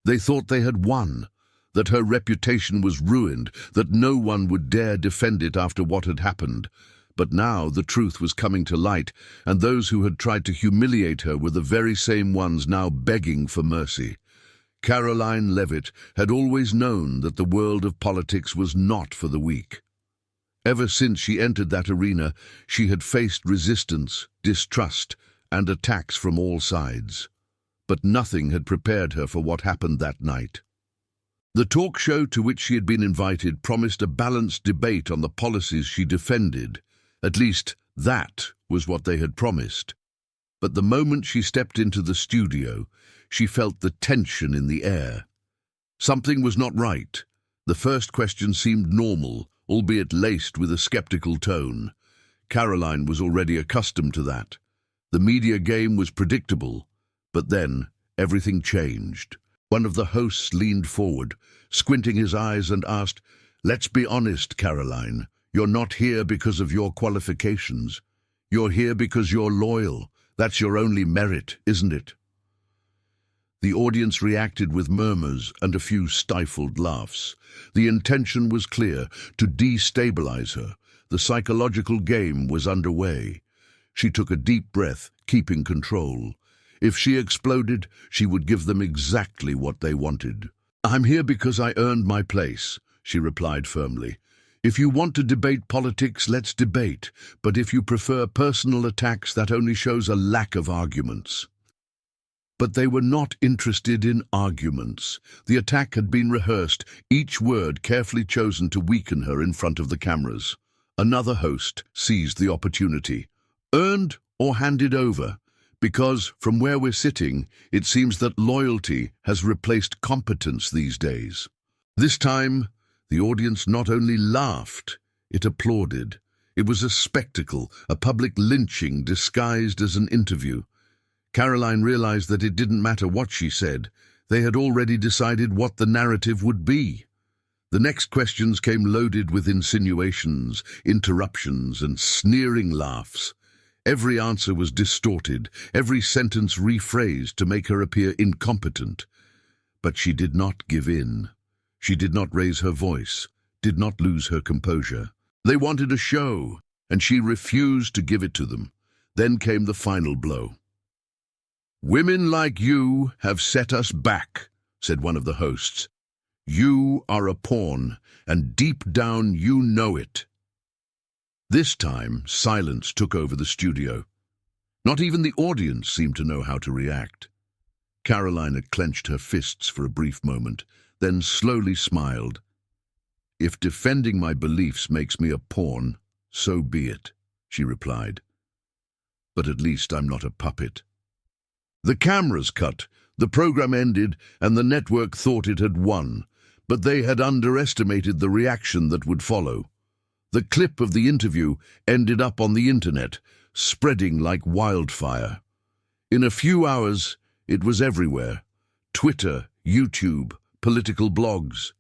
They thought they had won, that her reputation was ruined, that no one would dare defend it after what had happened. But now the truth was coming to light, and those who had tried to humiliate her were the very same ones now begging for mercy. Karoline Leavitt had always known that the world of politics was not for the weak. Ever since she entered that arena, she had faced resistance, distrust, and attacks from all sides. But nothing had prepared her for what happened that night. The talk show to which she had been invited promised a balanced debate on the policies she defended. At least, that was what they had promised. But the moment she stepped into the studio, she felt the tension in the air. Something was not right. The first question seemed normal, albeit laced with a skeptical tone. Karoline was already accustomed to that. The media game was predictable, but then everything changed. One of the hosts leaned forward, squinting his eyes, and asked, "Let's be honest, Karoline. You're not here because of your qualifications. You're here because you're loyal. That's your only merit, isn't it?" The audience reacted with murmurs and a few stifled laughs. The intention was clear: to destabilize her. The psychological game was underway. She took a deep breath, keeping control. If she exploded, she would give them exactly what they wanted. "I'm here because I earned my place," she replied firmly. "If you want to debate politics, let's debate. But if you prefer personal attacks, that only shows a lack of arguments." But they were not interested in arguments. The attack had been rehearsed, each word carefully chosen to weaken her in front of the cameras. Another host seized the opportunity. "Earned or handed over? Because, from where we're sitting, it seems that loyalty has replaced competence these days." This time, the audience not only laughed, it applauded. It was a spectacle, a public lynching disguised as an interview. Karoline realized that it didn't matter what she said. They had already decided what the narrative would be. The next questions came loaded with insinuations, interruptions, and sneering laughs. Every answer was distorted, every sentence rephrased to make her appear incompetent. But she did not give in. She did not raise her voice, did not lose her composure. They wanted a show, and she refused to give it to them. Then came the final blow. "Women like you have set us back," said one of the hosts. "You are a pawn, and deep down you know it." This time, silence took over the studio. Not even the audience seemed to know how to react. Karoline clenched her fists for a brief moment, then slowly smiled. "If defending my beliefs makes me a pawn, so be it," she replied. "But at least I'm not a puppet." The cameras cut, the program ended, and the network thought it had won, but they had underestimated the reaction that would follow. The clip of the interview ended up on the internet, spreading like wildfire. In a few hours, it was everywhere. Twitter, YouTube, political blogs.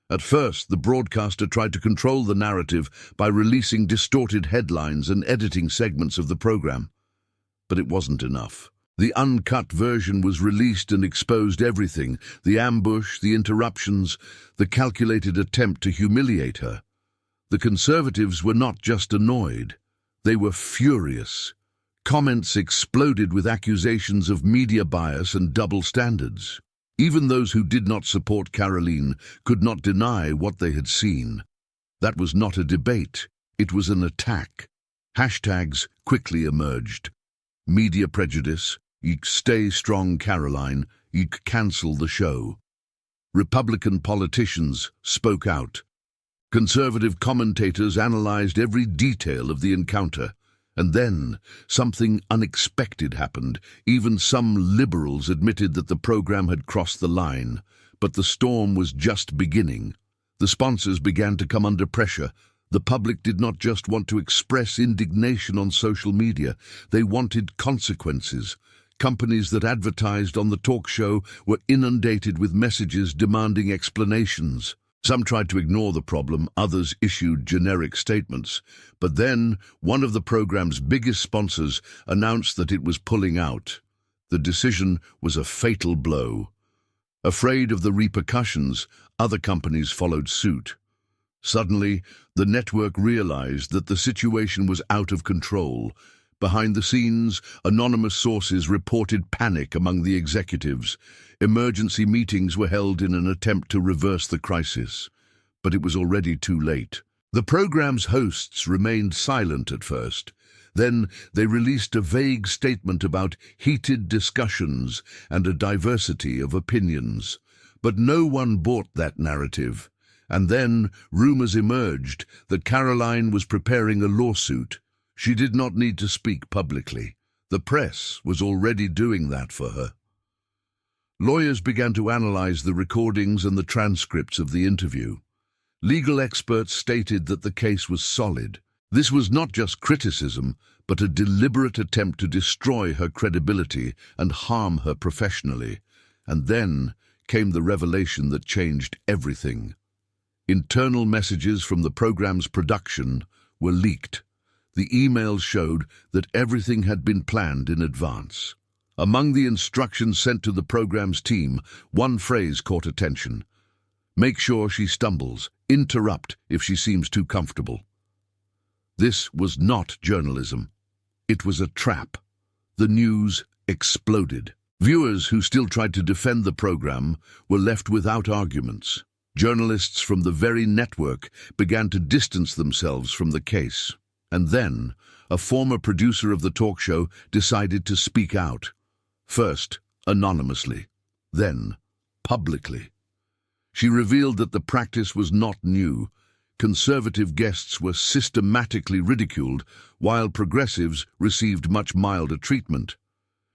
At first, the broadcaster tried to control the narrative by releasing distorted headlines and editing segments of the program. But it wasn't enough. The uncut version was released and exposed everything: the ambush, the interruptions, the calculated attempt to humiliate her. The conservatives were not just annoyed, they were furious. Comments exploded with accusations of media bias and double standards. Even those who did not support Karoline could not deny what they had seen. That was not a debate, it was an attack. Hashtags quickly emerged. Media prejudice, stay strong Karoline, cancel the show. Republican politicians spoke out. Conservative commentators analyzed every detail of the encounter. And then, something unexpected happened. Even some liberals admitted that the program had crossed the line. But the storm was just beginning. The sponsors began to come under pressure. The public did not just want to express indignation on social media. They wanted consequences. Companies that advertised on the talk show were inundated with messages demanding explanations. Some tried to ignore the problem, others issued generic statements. But then, one of the program's biggest sponsors announced that it was pulling out. The decision was a fatal blow. Afraid of the repercussions, other companies followed suit. Suddenly, the network realized that the situation was out of control. Behind the scenes, anonymous sources reported panic among the executives. Emergency meetings were held in an attempt to reverse the crisis. But it was already too late. The program's hosts remained silent at first. Then they released a vague statement about heated discussions and a diversity of opinions. But no one bought that narrative. And then rumors emerged that Karoline was preparing a lawsuit. She did not need to speak publicly. The press was already doing that for her. Lawyers began to analyze the recordings and the transcripts of the interview. Legal experts stated that the case was solid. This was not just criticism, but a deliberate attempt to destroy her credibility and harm her professionally. And then came the revelation that changed everything. Internal messages from the program's production were leaked. The emails showed that everything had been planned in advance. Among the instructions sent to the program's team, one phrase caught attention. Make sure she stumbles. Interrupt if she seems too comfortable. This was not journalism. It was a trap. The news exploded. Viewers who still tried to defend the program were left without arguments. Journalists from the very network began to distance themselves from the case. And then, a former producer of the talk show decided to speak out. First, anonymously, then, publicly. She revealed that the practice was not new. Conservative guests were systematically ridiculed, while progressives received much milder treatment.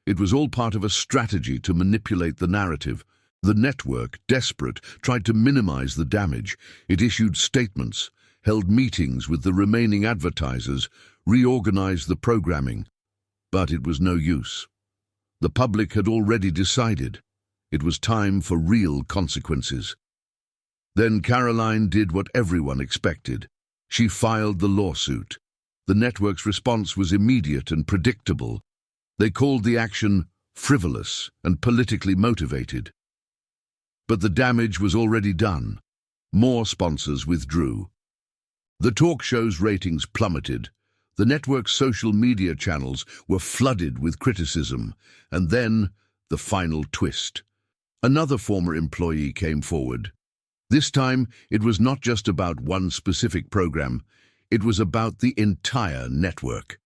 It was all part of a strategy to manipulate the narrative. The network, desperate, tried to minimize the damage. It issued statements, held meetings with the remaining advertisers, reorganized the programming. But it was no use. The public had already decided. It was time for real consequences. Then Karoline did what everyone expected. She filed the lawsuit. The network's response was immediate and predictable. They called the action frivolous and politically motivated. But the damage was already done. More sponsors withdrew. The talk show's ratings plummeted. The network's social media channels were flooded with criticism. And then, the final twist. Another former employee came forward. This time, it was not just about one specific program. It was about the entire network.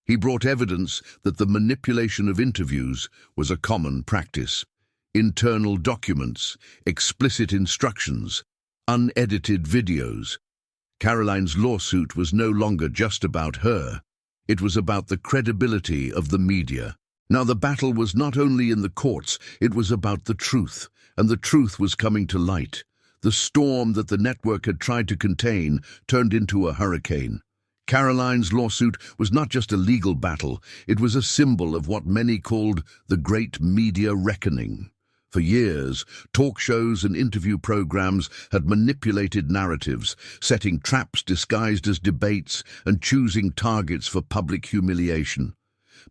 He brought evidence that the manipulation of interviews was a common practice. Internal documents, explicit instructions, unedited videos. Karoline's lawsuit was no longer just about her. It was about the credibility of the media. Now the battle was not only in the courts, it was about the truth, and the truth was coming to light. The storm that the network had tried to contain turned into a hurricane. Karoline's lawsuit was not just a legal battle, it was a symbol of what many called the Great Media Reckoning. For years, talk shows and interview programs had manipulated narratives, setting traps disguised as debates and choosing targets for public humiliation.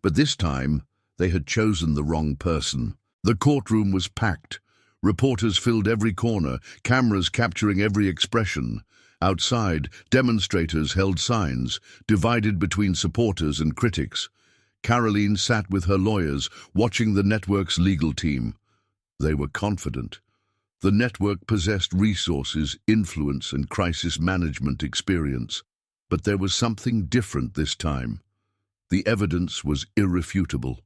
But this time, they had chosen the wrong person. The courtroom was packed. Reporters filled every corner, cameras capturing every expression. Outside, demonstrators held signs, divided between supporters and critics. Karoline sat with her lawyers, watching the network's legal team. They were confident. The network possessed resources, influence, and crisis management experience. But there was something different this time. The evidence was irrefutable.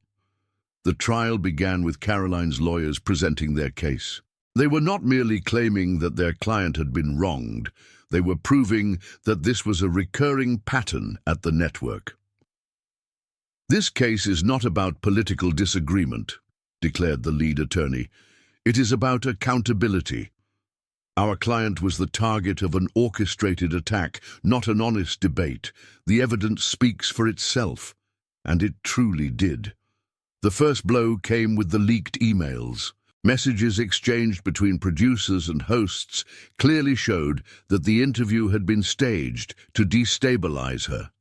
The trial began with Karoline's lawyers presenting their case. They were not merely claiming that their client had been wronged. They were proving that this was a recurring pattern at the network. This case is not about political disagreement, declared the lead attorney. It is about accountability. Our client was the target of an orchestrated attack, not an honest debate. The evidence speaks for itself, and it truly did. The first blow came with the leaked emails. Messages exchanged between producers and hosts clearly showed that the interview had been staged to destabilize her.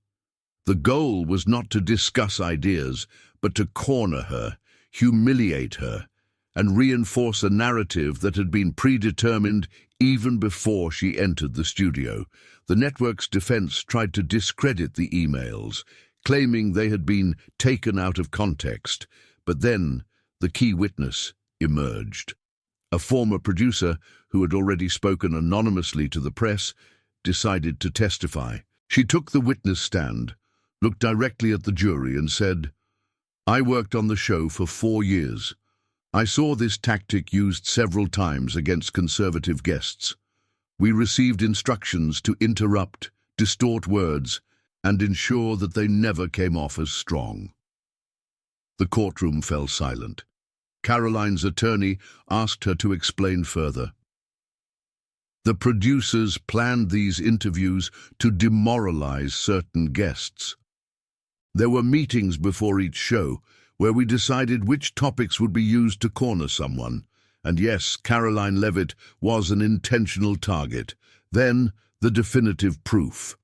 The goal was not to discuss ideas, but to corner her, humiliate her, and reinforce a narrative that had been predetermined even before she entered the studio. The network's defense tried to discredit the emails, claiming they had been taken out of context. But then the key witness emerged. A former producer who had already spoken anonymously to the press decided to testify. She took the witness stand, looked directly at the jury and said, "I worked on the show for 4 years. I saw this tactic used several times against conservative guests. We received instructions to interrupt, distort words, and ensure that they never came off as strong." The courtroom fell silent. Karoline's attorney asked her to explain further. The producers planned these interviews to demoralize certain guests. There were meetings before each show where we decided which topics would be used to corner someone. And yes, Karoline Leavitt was an intentional target. Then, the definitive proof.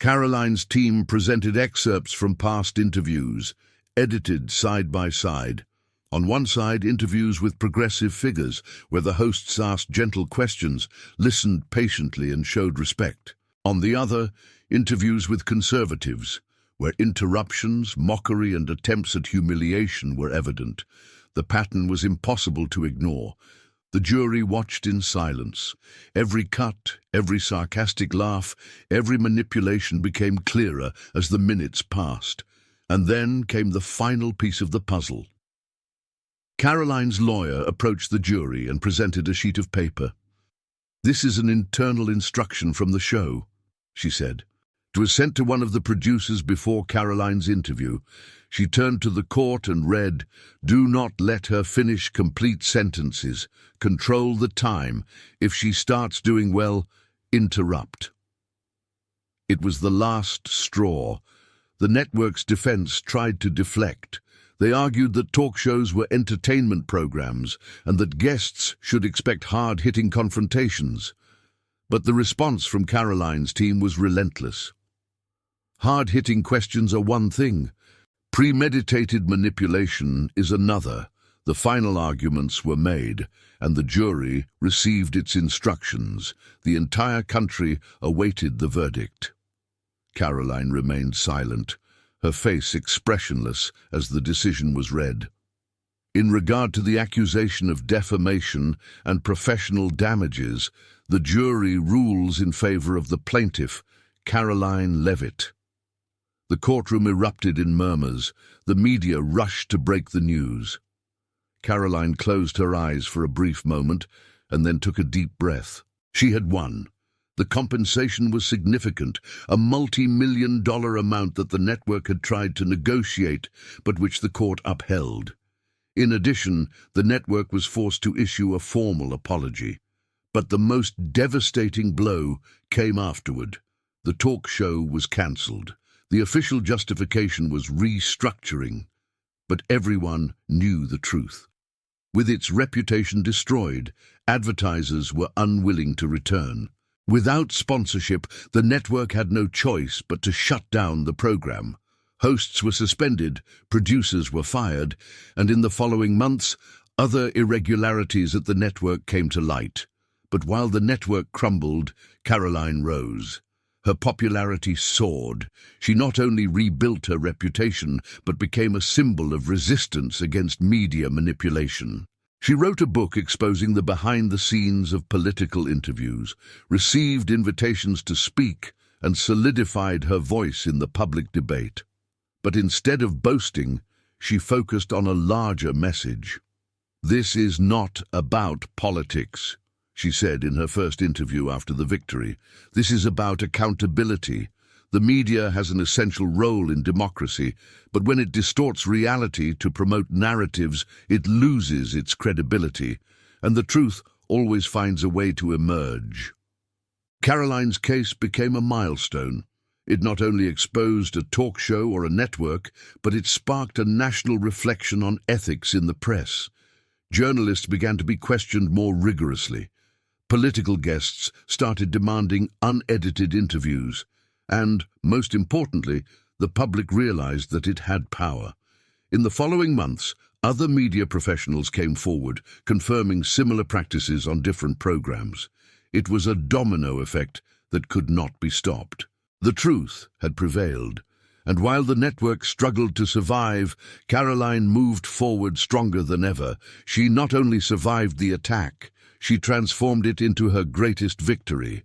Karoline's team presented excerpts from past interviews, edited side by side. On one side, interviews with progressive figures, where the hosts asked gentle questions, listened patiently and showed respect. On the other, interviews with conservatives, where interruptions, mockery and attempts at humiliation were evident. The pattern was impossible to ignore. The jury watched in silence. Every cut, every sarcastic laugh, every manipulation became clearer as the minutes passed. And then came the final piece of the puzzle. Karoline's lawyer approached the jury and presented a sheet of paper. "This is an internal instruction from the show," she said. It was sent to one of the producers before Karoline's interview. She turned to the court and read, "Do not let her finish complete sentences. Control the time. If she starts doing well, interrupt." It was the last straw. The network's defense tried to deflect. They argued that talk shows were entertainment programs and that guests should expect hard-hitting confrontations. But the response from Karoline's team was relentless. Hard-hitting questions are one thing. Premeditated manipulation is another. The final arguments were made, and the jury received its instructions. The entire country awaited the verdict. Karoline remained silent, her face expressionless as the decision was read. In regard to the accusation of defamation and professional damages, the jury rules in favor of the plaintiff, Karoline Leavitt. The courtroom erupted in murmurs. The media rushed to break the news. Karoline closed her eyes for a brief moment and then took a deep breath. She had won. The compensation was significant, a multi-million-dollar amount that the network had tried to negotiate, but which the court upheld. In addition, the network was forced to issue a formal apology. But the most devastating blow came afterward. The talk show was cancelled. The official justification was restructuring, but everyone knew the truth. With its reputation destroyed, advertisers were unwilling to return. Without sponsorship, the network had no choice but to shut down the program. Hosts were suspended, producers were fired, and in the following months, other irregularities at the network came to light. But while the network crumbled, Karoline rose. Her popularity soared. She not only rebuilt her reputation, but became a symbol of resistance against media manipulation. She wrote a book exposing the behind-the-scenes of political interviews, received invitations to speak, and solidified her voice in the public debate. But instead of boasting, she focused on a larger message. "This is not about politics," she said in her first interview after the victory. "This is about accountability. The media has an essential role in democracy, but when it distorts reality to promote narratives, it loses its credibility, and the truth always finds a way to emerge." Karoline's case became a milestone. It not only exposed a talk show or a network, but it sparked a national reflection on ethics in the press. Journalists began to be questioned more rigorously. Political guests started demanding unedited interviews. And, most importantly, the public realized that it had power. In the following months, Other media professionals came forward, confirming similar practices on different programs. It was a domino effect that could not be stopped. The truth had prevailed, and while the network struggled to survive, Karoline moved forward stronger than ever. She not only survived the attack, she transformed it into her greatest victory.